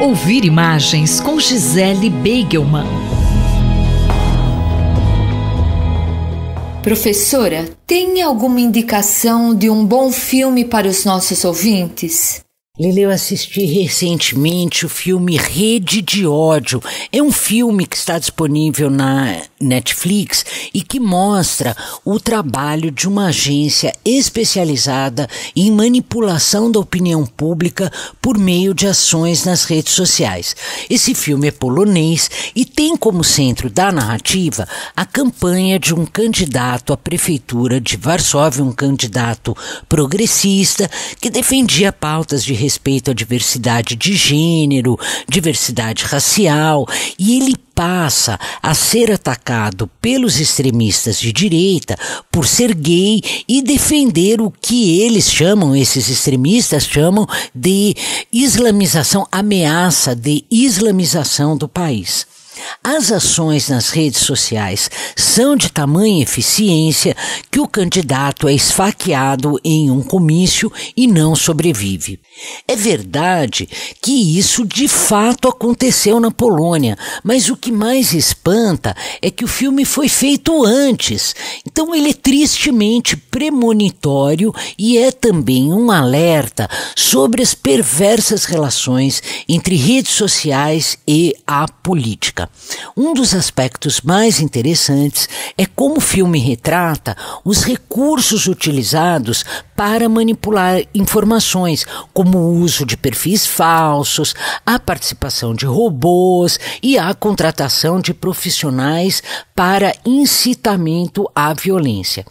Ouvir Imagens com Gisele Beigelman. Professora, tem alguma indicação de um bom filme para os nossos ouvintes? Lele, eu assisti recentemente o filme Rede de Ódio. É um filme que está disponível na Netflix e que mostra o trabalho de uma agência especializada em manipulação da opinião pública por meio de ações nas redes sociais. Esse filme é polonês e tem como centro da narrativa a campanha de um candidato à prefeitura de Varsóvia, um candidato progressista que defendia pautas de respeito à diversidade de gênero, diversidade racial, e ele passa a ser atacado pelos extremistas de direita por ser gay e defender o que esses extremistas chamam de islamização, ameaça de islamização do país. As ações nas redes sociais são de tamanha eficiência que o candidato é esfaqueado em um comício e não sobrevive. É verdade que isso de fato aconteceu na Polônia, mas o que mais espanta é que o filme foi feito antes. Então ele é tristemente premonitório e é também um alerta sobre as perversas relações entre redes sociais e a política. Um dos aspectos mais interessantes é como o filme retrata os recursos utilizados para manipular informações, como o uso de perfis falsos, a participação de robôs e a contratação de profissionais para incitamento à violência.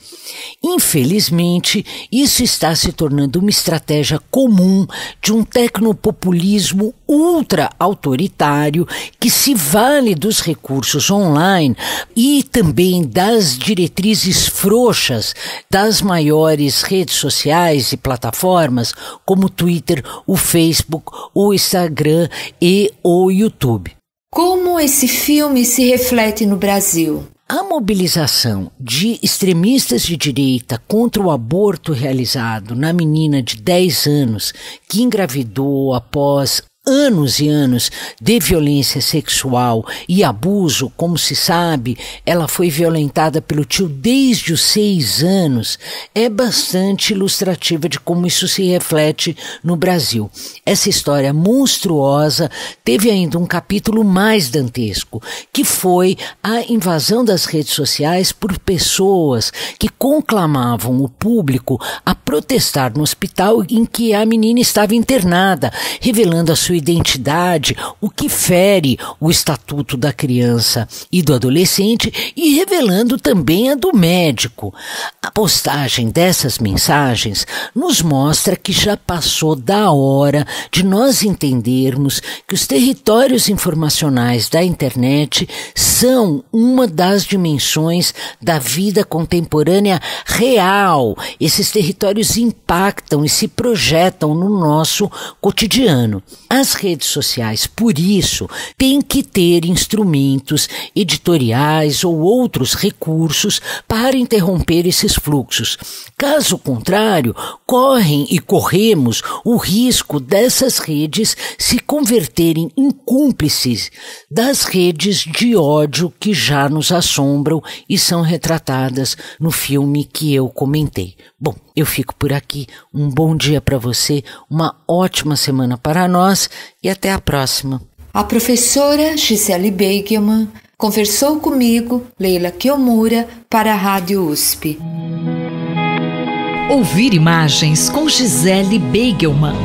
Infelizmente, isso está se tornando uma estratégia comum de um tecnopopulismo ultra-autoritário que se vale dos recursos online e também das diretrizes frouxas das maiores redes sociais e plataformas como o Twitter, o Facebook, o Instagram e o YouTube. Como esse filme se reflete no Brasil? A mobilização de extremistas de direita contra o aborto realizado na menina de 10 anos que engravidou após anos e anos de violência sexual e abuso, como se sabe, ela foi violentada pelo tio desde os 6 anos, é bastante ilustrativa de como isso se reflete no Brasil. Essa história monstruosa teve ainda um capítulo mais dantesco, que foi a invasão das redes sociais por pessoas que conclamavam o público a protestar no hospital em que a menina estava internada, revelando a sua identidade, o que fere o estatuto da criança e do adolescente e revelando também a do médico. A postagem dessas mensagens nos mostra que já passou da hora de nós entendermos que os territórios informacionais da internet são uma das dimensões da vida contemporânea real. Esses territórios impactam e se projetam no nosso cotidiano. As redes sociais, por isso, têm que ter instrumentos editoriais ou outros recursos para interromper esses fluxos. Caso contrário, corremos o risco dessas redes se converterem em cúmplices das redes de ódio que já nos assombram e são retratadas no filme que eu comentei. Bom, eu fico por aqui. Um bom dia para você, uma ótima semana para nós e até a próxima. A professora Gisele Beigelman conversou comigo, Leila Kiyomura, para a Rádio USP. Ouvir Imagens com Gisele Beigelman.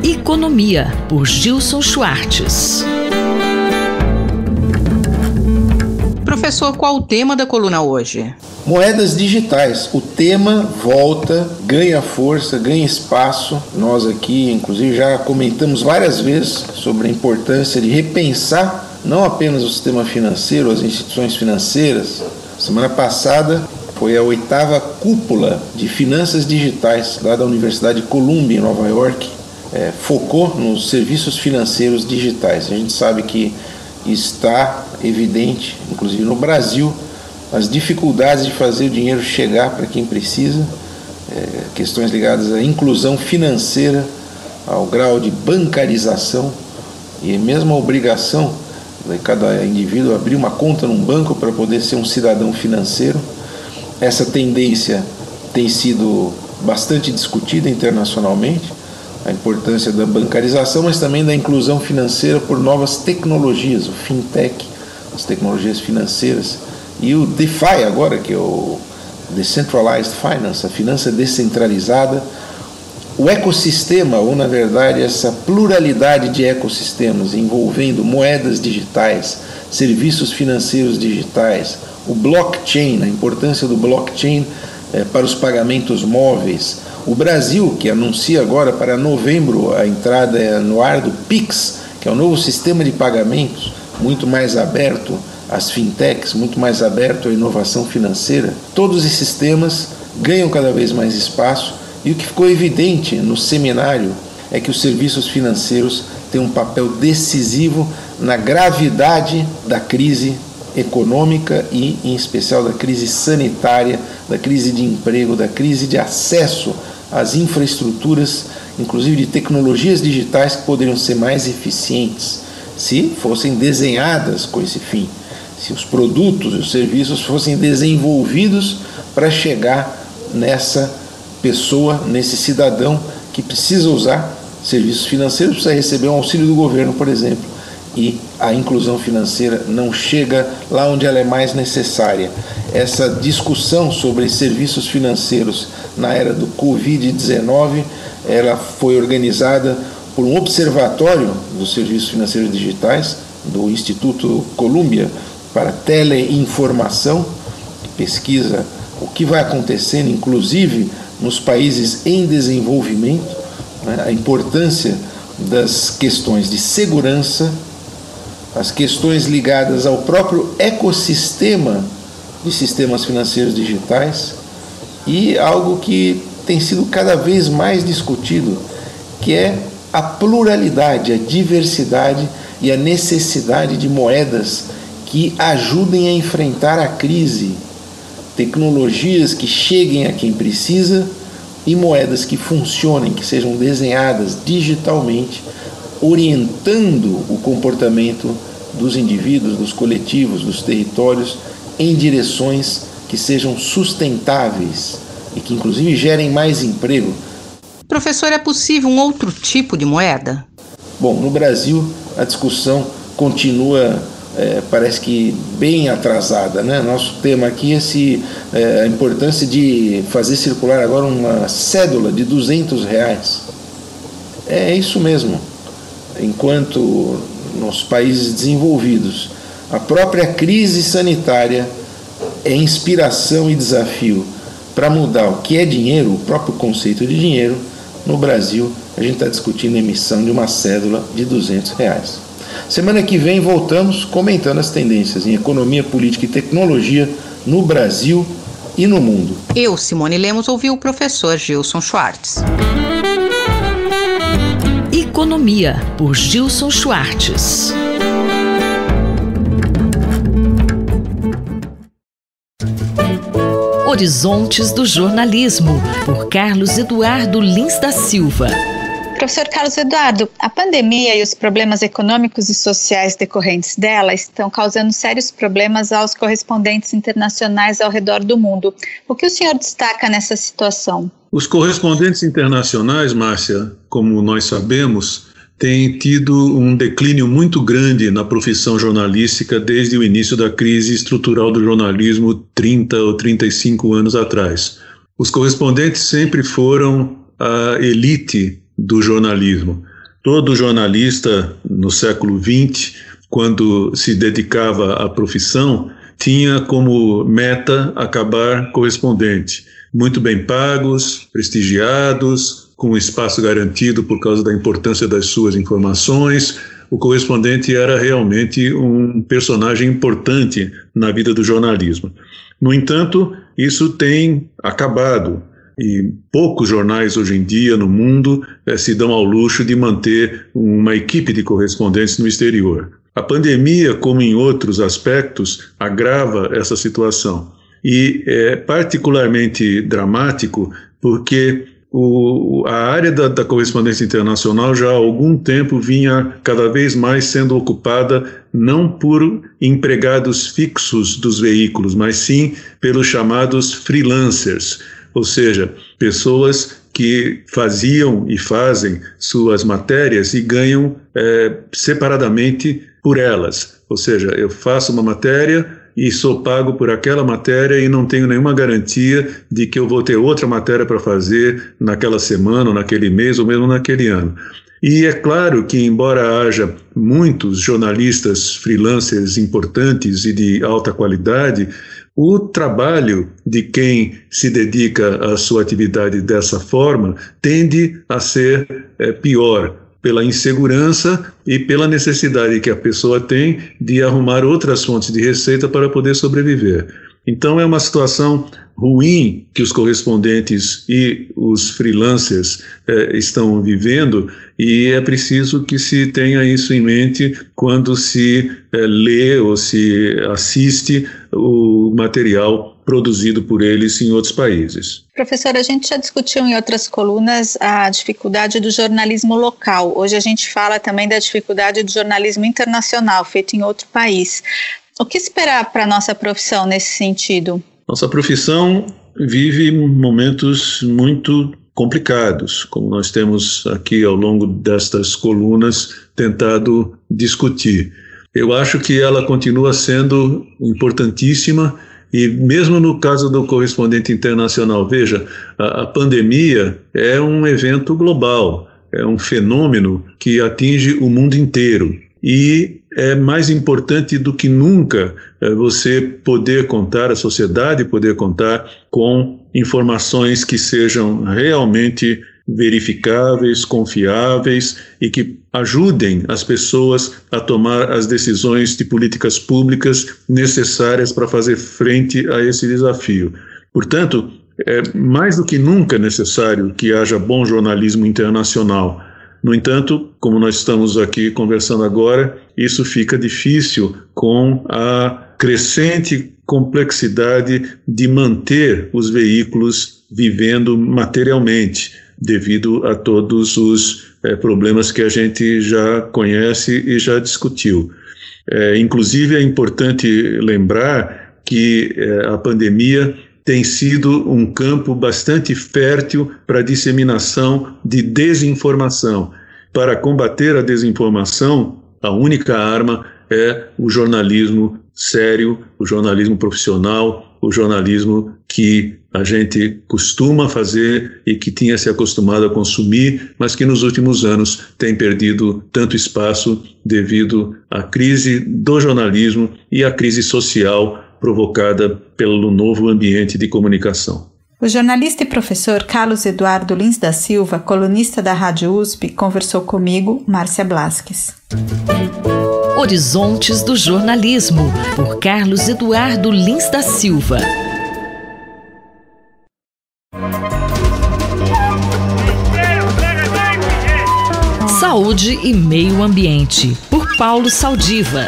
Economia, por Gilson Schwartz. Professor, qual o tema da coluna hoje? Moedas digitais. O tema volta, ganha força, ganha espaço. Nós aqui, inclusive, já comentamos várias vezes sobre a importância de repensar não apenas o sistema financeiro, as instituições financeiras. Semana passada foi a 8ª cúpula de finanças digitais lá da Universidade de Columbia, em Nova York. Focou nos serviços financeiros digitais. A gente sabe que está evidente, inclusive no Brasil, as dificuldades de fazer o dinheiro chegar para quem precisa, questões ligadas à inclusão financeira, ao grau de bancarização e mesmo a obrigação de cada indivíduo abrir uma conta num banco para poder ser um cidadão financeiro. Essa tendência tem sido bastante discutida internacionalmente, a importância da bancarização, mas também da inclusão financeira por novas tecnologias, o fintech, as tecnologias financeiras, e o DeFi agora, que é o Decentralized Finance, a finança descentralizada, o ecossistema, ou na verdade essa pluralidade de ecossistemas envolvendo moedas digitais, serviços financeiros digitais, o blockchain, a importância do blockchain para os pagamentos móveis. O Brasil, que anuncia agora para novembro a entrada no ar do Pix, que é um novo sistema de pagamentos muito mais aberto às fintechs, muito mais aberto à inovação financeira. Todos esses temas ganham cada vez mais espaço, e o que ficou evidente no seminário é que os serviços financeiros têm um papel decisivo na gravidade da crise econômica e, em especial, da crise sanitária, da crise de emprego, da crise de acesso às infraestruturas, inclusive de tecnologias digitais que poderiam ser mais eficientes se fossem desenhadas com esse fim, se os produtos e os serviços fossem desenvolvidos para chegar nessa pessoa, nesse cidadão que precisa usar serviços financeiros, precisa receber um auxílio do governo, por exemplo, e a inclusão financeira não chega lá onde ela é mais necessária. Essa discussão sobre serviços financeiros na era do Covid-19, ela foi organizada por um observatório dos serviços financeiros digitais, do Instituto Columbia para Teleinformação, que pesquisa o que vai acontecendo, inclusive nos países em desenvolvimento, né, a importância das questões de segurança, as questões ligadas ao próprio ecossistema de sistemas financeiros digitais e algo que tem sido cada vez mais discutido, que é a pluralidade, a diversidade e a necessidade de moedas que ajudem a enfrentar a crise, tecnologias que cheguem a quem precisa e moedas que funcionem, que sejam desenhadas digitalmente, orientando o comportamento dos indivíduos, dos coletivos, dos territórios em direções que sejam sustentáveis e que inclusive gerem mais emprego. Professor, é possível um outro tipo de moeda? Bom, no Brasil a discussão continua parece que bem atrasada, né? Nosso tema aqui é a importância de fazer circular agora uma cédula de R$200. É isso mesmo. Enquanto nos países desenvolvidos a própria crise sanitária é inspiração e desafio para mudar o que é dinheiro, o próprio conceito de dinheiro, no Brasil a gente está discutindo a emissão de uma cédula de R$200. Semana que vem voltamos comentando as tendências em economia, política e tecnologia no Brasil e no mundo. Eu, Simone Lemos, ouvi o professor Gilson Schwartz. Economia, por Gilson Schwartz. Horizontes do Jornalismo, por Carlos Eduardo Lins da Silva. Professor Carlos Eduardo, a pandemia e os problemas econômicos e sociais decorrentes dela estão causando sérios problemas aos correspondentes internacionais ao redor do mundo. O que o senhor destaca nessa situação? Os correspondentes internacionais, Márcia, como nós sabemos, têm tido um declínio muito grande na profissão jornalística desde o início da crise estrutural do jornalismo 30 ou 35 anos atrás. Os correspondentes sempre foram a elite do jornalismo. Todo jornalista no século XX, quando se dedicava à profissão, tinha como meta acabar correspondente. Muito bem pagos, prestigiados, com espaço garantido por causa da importância das suas informações. O correspondente era realmente um personagem importante na vida do jornalismo. No entanto, isso tem acabado. E poucos jornais hoje em dia no mundo se dão ao luxo de manter uma equipe de correspondentes no exterior. A pandemia, como em outros aspectos, agrava essa situação. E é particularmente dramático porque a área da correspondência internacional já há algum tempo vinha cada vez mais sendo ocupada não por empregados fixos dos veículos, mas sim pelos chamados freelancers, ou seja, pessoas que faziam e fazem suas matérias e ganham separadamente por elas. Ou seja, eu faço uma matéria e sou pago por aquela matéria e não tenho nenhuma garantia de que eu vou ter outra matéria para fazer naquela semana, ou naquele mês, ou mesmo naquele ano. E é claro que, embora haja muitos jornalistas freelancers importantes e de alta qualidade, o trabalho de quem se dedica à sua atividade dessa forma tende a ser pior, pela insegurança e pela necessidade que a pessoa tem de arrumar outras fontes de receita para poder sobreviver. Então é uma situação ruim que os correspondentes e os freelancers estão vivendo, e é preciso que se tenha isso em mente quando se lê ou se assiste o material produzido por eles em outros países. Professor, a gente já discutiu em outras colunas a dificuldade do jornalismo local. Hoje a gente fala também da dificuldade do jornalismo internacional, feito em outro país. O que esperar para a nossa profissão nesse sentido? Nossa profissão vive momentos muito complicados, como nós temos aqui ao longo destas colunas tentado discutir. Eu acho que ela continua sendo importantíssima. E mesmo no caso do correspondente internacional, veja, a pandemia é um evento global, é um fenômeno que atinge o mundo inteiro. E é mais importante do que nunca você poder contar, a sociedade poder contar com informações que sejam realmente verificáveis, confiáveis e que ajudem as pessoas a tomar as decisões de políticas públicas necessárias para fazer frente a esse desafio. Portanto, é mais do que nunca necessário que haja bom jornalismo internacional. No entanto, como nós estamos aqui conversando agora, isso fica difícil com a crescente complexidade de manter os veículos vivendo materialmente, devido a todos os problemas que a gente já conhece e já discutiu. Inclusive, é importante lembrar que a pandemia tem sido um campo bastante fértil para a disseminação de desinformação. Para combater a desinformação, a única arma é o jornalismo sério, o jornalismo profissional, o jornalismo que a gente costuma fazer e que tinha se acostumado a consumir, mas que nos últimos anos tem perdido tanto espaço devido à crise do jornalismo e à crise social provocada pelo novo ambiente de comunicação. O jornalista e professor Carlos Eduardo Lins da Silva, colunista da Rádio USP, conversou comigo, Márcia Blasques. Horizontes do Jornalismo, por Carlos Eduardo Lins da Silva. Saúde e Meio Ambiente, por Paulo Saldiva.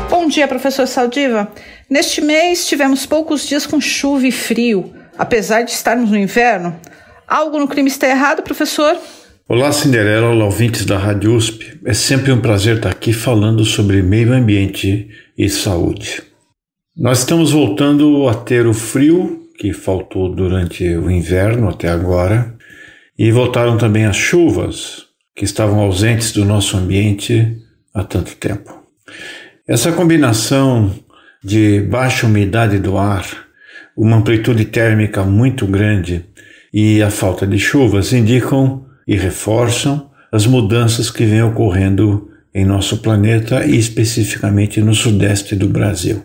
Bom dia, professor Saldiva. Neste mês tivemos poucos dias com chuva e frio, apesar de estarmos no inverno. Algo no clima está errado, professor? Olá, Cinderela, olá, ouvintes da Rádio USP. É sempre um prazer estar aqui falando sobre meio ambiente e saúde. Nós estamos voltando a ter o frio que faltou durante o inverno até agora, e voltaram também as chuvas que estavam ausentes do nosso ambiente há tanto tempo. Essa combinação de baixa umidade do ar, uma amplitude térmica muito grande e a falta de chuvas indicam e reforçam as mudanças que vêm ocorrendo em nosso planeta e especificamente no sudeste do Brasil.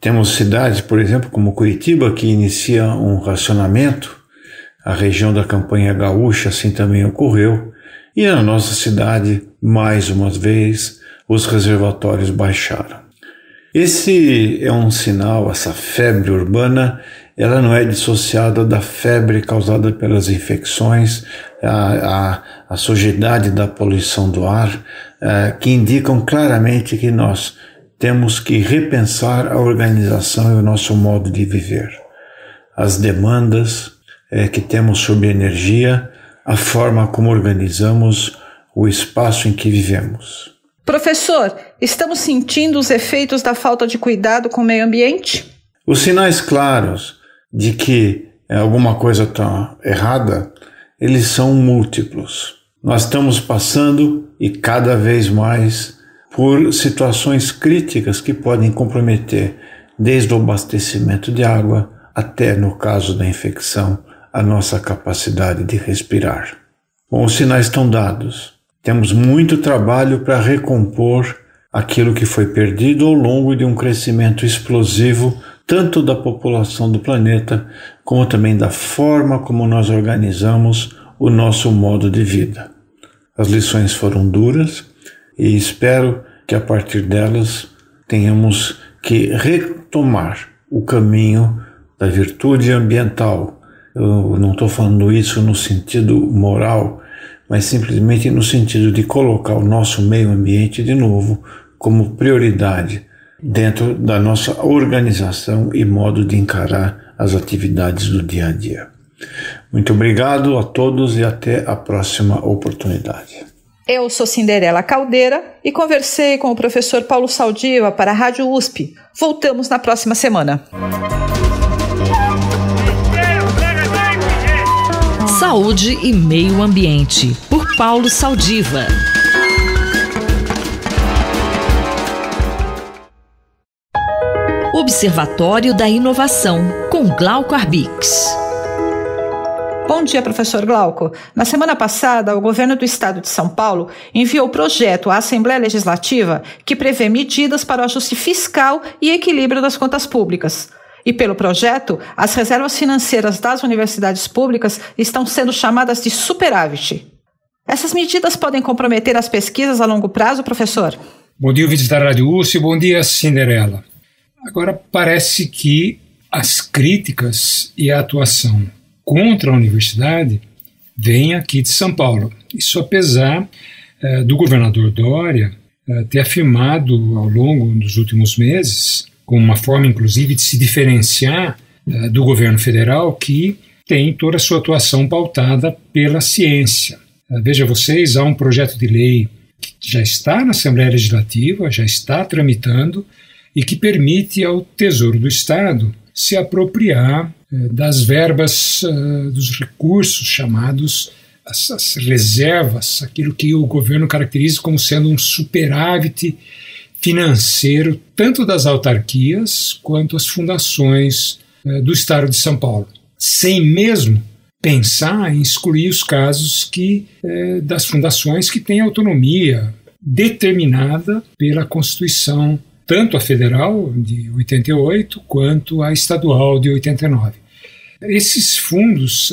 Temos cidades, por exemplo, como Curitiba, que inicia um racionamento. A região da Campanha Gaúcha assim também ocorreu. E na nossa cidade, mais uma vez, os reservatórios baixaram. Esse é um sinal, essa febre urbana, ela não é dissociada da febre causada pelas infecções, a sujidade da poluição do ar, que indicam claramente que nós temos que repensar a organização e o nosso modo de viver. As demandas que temos sobre energia, a forma como organizamos o espaço em que vivemos. Professor, estamos sentindo os efeitos da falta de cuidado com o meio ambiente? Os sinais claros de que alguma coisa está errada, eles são múltiplos. Nós estamos passando, e cada vez mais, por situações críticas que podem comprometer desde o abastecimento de água até, no caso da infecção, a nossa capacidade de respirar. Bom, os sinais estão dados. Temos muito trabalho para recompor aquilo que foi perdido ao longo de um crescimento explosivo, tanto da população do planeta, como também da forma como nós organizamos o nosso modo de vida. As lições foram duras e espero que a partir delas tenhamos que retomar o caminho da virtude ambiental. Eu não estou falando isso no sentido moral, mas simplesmente no sentido de colocar o nosso meio ambiente de novo como prioridade dentro da nossa organização e modo de encarar as atividades do dia a dia. Muito obrigado a todos e até a próxima oportunidade. Eu sou Cinderela Caldeira e conversei com o professor Paulo Saldiva para a Rádio USP. Voltamos na próxima semana. Saúde e Meio Ambiente, por Paulo Saldiva. Observatório da Inovação, com Glauco Arbix. Bom dia, professor Glauco. Na semana passada, o governo do estado de São Paulo enviou o projeto à Assembleia Legislativa que prevê medidas para o ajuste fiscal e equilíbrio das contas públicas. E pelo projeto, as reservas financeiras das universidades públicas estão sendo chamadas de superávit. Essas medidas podem comprometer as pesquisas a longo prazo, professor? Bom dia, ouvintes da Rádio USP. Bom dia, Cinderela. Agora, parece que as críticas e a atuação contra a universidade vêm aqui de São Paulo. Isso apesar do governador Dória ter afirmado ao longo dos últimos meses, como uma forma, inclusive, de se diferenciar do governo federal, que tem toda a sua atuação pautada pela ciência. Veja vocês, há um projeto de lei que já está na Assembleia Legislativa, já está tramitando, e que permite ao Tesouro do Estado se apropriar das verbas, dos recursos chamados as reservas, aquilo que o governo caracteriza como sendo um superávit financeiro, tanto das autarquias quanto as fundações do Estado de São Paulo, sem mesmo pensar em excluir os casos das fundações que têm autonomia determinada pela Constituição, tanto a federal de 88 quanto a estadual de 89. Esses fundos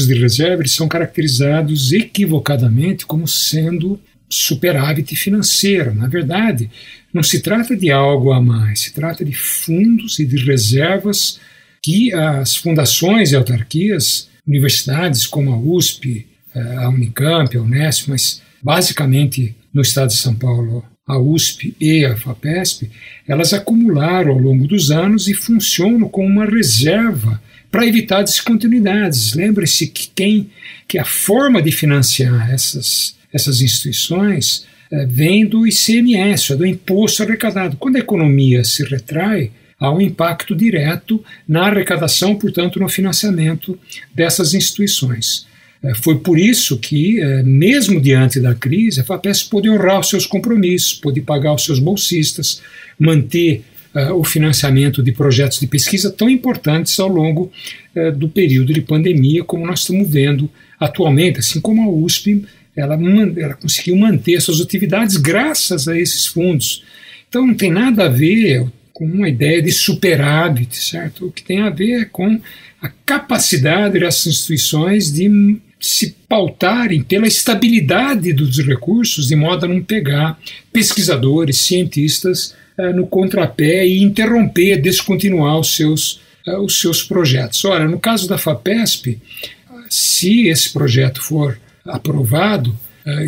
de reserva, eles são caracterizados equivocadamente como sendo superávit financeiro. Na verdade, não se trata de algo a mais, se trata de fundos e de reservas que as fundações e autarquias, universidades como a USP, a Unicamp, a Unesp, mas basicamente no estado de São Paulo, a USP e a FAPESP, elas acumularam ao longo dos anos e funcionam como uma reserva para evitar descontinuidades. Lembre-se que a forma de financiar essas instituições vem do ICMS, do imposto arrecadado. Quando a economia se retrai, há um impacto direto na arrecadação, portanto, no financiamento dessas instituições. Foi por isso que, mesmo diante da crise, a FAPESP pôde honrar os seus compromissos, pôde pagar os seus bolsistas, manter o financiamento de projetos de pesquisa tão importantes ao longo do período de pandemia, como nós estamos vendo atualmente, assim como a USP, ela conseguiu manter suas atividades graças a esses fundos. Então não tem nada a ver com uma ideia de superávit, certo? O que tem a ver é com a capacidade dessas instituições de se pautarem pela estabilidade dos recursos, de modo a não pegar pesquisadores, cientistas no contrapé e interromper, descontinuar os seus projetos. Ora, no caso da FAPESP, se esse projeto for aprovado,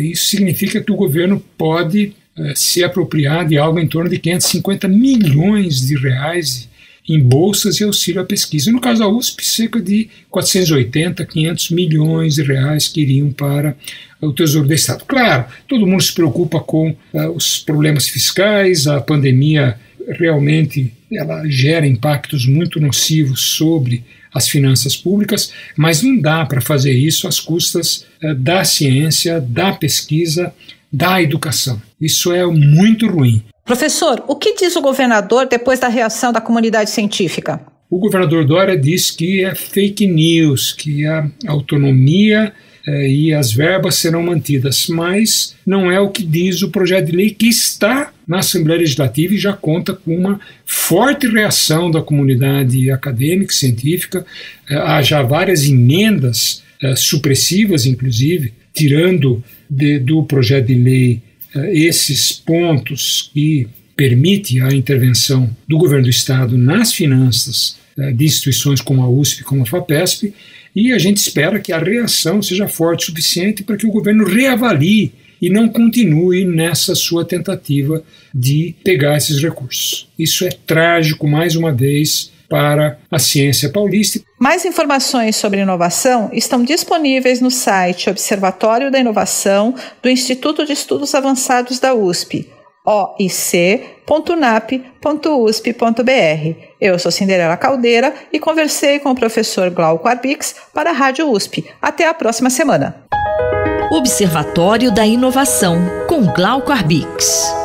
isso significa que o governo pode se apropriar de algo em torno de 550 milhões de reais em bolsas e auxílio à pesquisa. No caso da USP, cerca de 480, 500 milhões de reais que iriam para o Tesouro do Estado. Claro, todo mundo se preocupa com os problemas fiscais, a pandemia realmente ela gera impactos muito nocivos sobre as finanças públicas, mas não dá para fazer isso às custas da ciência, da pesquisa, da educação. Isso é muito ruim. Professor, o que diz o governador depois da reação da comunidade científica? O governador Dória diz que é fake news, que a autonomia e as verbas serão mantidas, mas não é o que diz o projeto de lei que está na Assembleia Legislativa e já conta com uma forte reação da comunidade acadêmica e científica. Há já várias emendas supressivas, inclusive, tirando do projeto de lei esses pontos que permitem a intervenção do governo do Estado nas finanças de instituições como a USP, como a FAPESP, e a gente espera que a reação seja forte o suficiente para que o governo reavalie e não continue nessa sua tentativa de pegar esses recursos. Isso é trágico, mais uma vez, para a ciência paulista. Mais informações sobre inovação estão disponíveis no site Observatório da Inovação do Instituto de Estudos Avançados da USP, oic.unap.usp.br. Eu sou Cinderela Caldeira e conversei com o professor Glauco Arbix para a Rádio USP. Até a próxima semana. Observatório da Inovação, com Glauco Arbix.